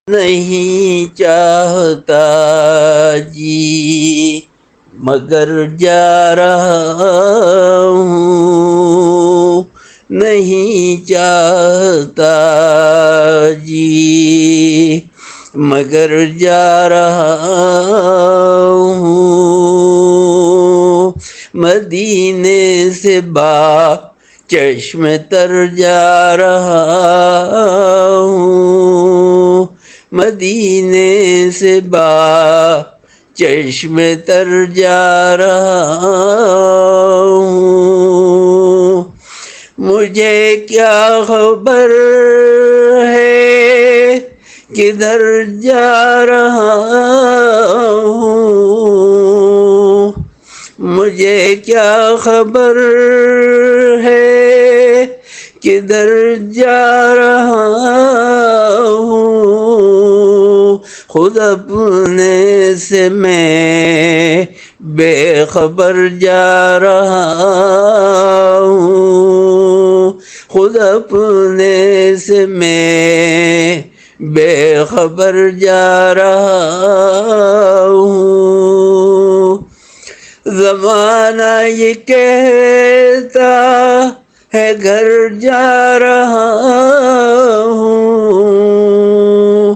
نہیں چاہتا جی مگر جا رہا ہوں، نہیں چاہتا جی مگر جا رہا ہوں، مدینے سے چشم تر جا رہا ہوں، مدینے سے چشم تر جا رہا ہوں، مجھے کیا خبر ہے کدھر جا رہا ہوں، مجھے کیا خبر ہے کدھر جا رہا ہوں، خود اپنے سے میں بے خبر جا رہا ہوں، خود اپنے سے میں بے خبر جا رہا ہوں، زمانہ یہ کہتا ہے گھر جا رہا ہوں،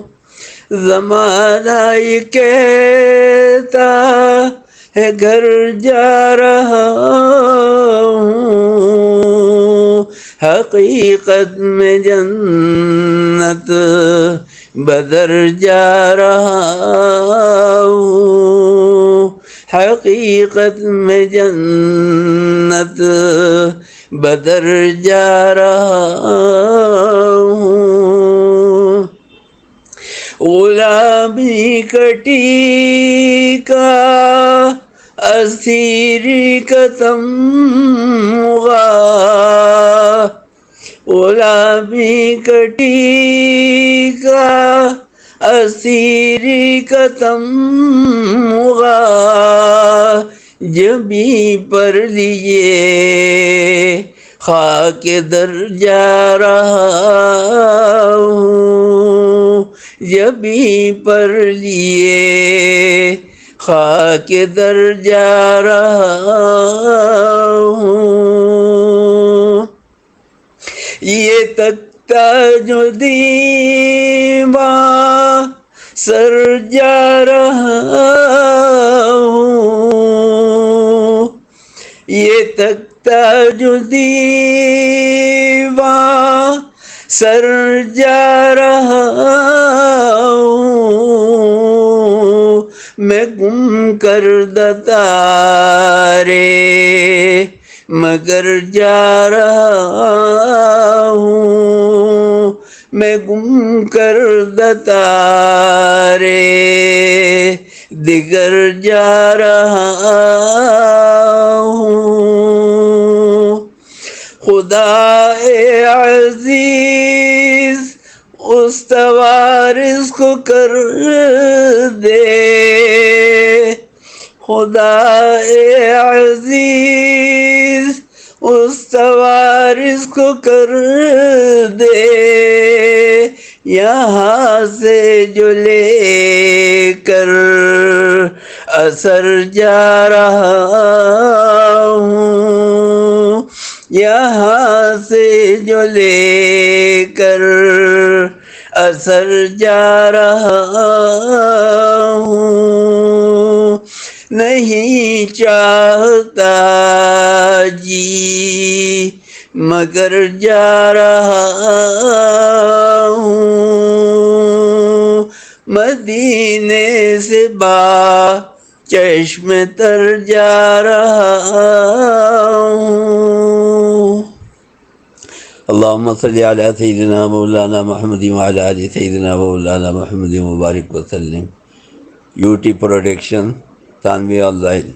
زمانہ یہ کہتا ہے گھر جا رہا ہوں، حقیقت میں جنت بدر جا رہا ہوں، حقیقت میں جنت بدر جا رہا ہوں، غلامی کٹی کا اسیری کا تمغہ، غلامی کٹی کا اسیری کا تمغہ، جبیں پر لیے خاک در جا رہا ہوں، جبیں پر لیے خاک در جا رہا ہوں، یہ تکتا جو دیوان سر جا رہا ہوں، یہ تکتا جو دیوان سر جا رہا ہوں، میں گم کردہ تارے مگر جا رہا ہوں، میں گم کردہ تارے دیگر جا رہا ہوں، خدائے عزیز استوار اس کو کر دے، خدائے عزیز استوار اس کو کر دے، یہاں سے جو لے کر اثر جا رہا ہوں، یہاں سے جو لے کر اثر جا رہا ہوں، نہیں چاہتا جی مگر جا رہا ہوں، مدینے سے چشم تر جا رہا ہوں۔ اللہم صلی علی سیدنا مولانا محمد وعلی آل سیدنا مولانا محمد مبارک وسلم۔ یوٹی پروڈکشن، ثانوی آن لائن۔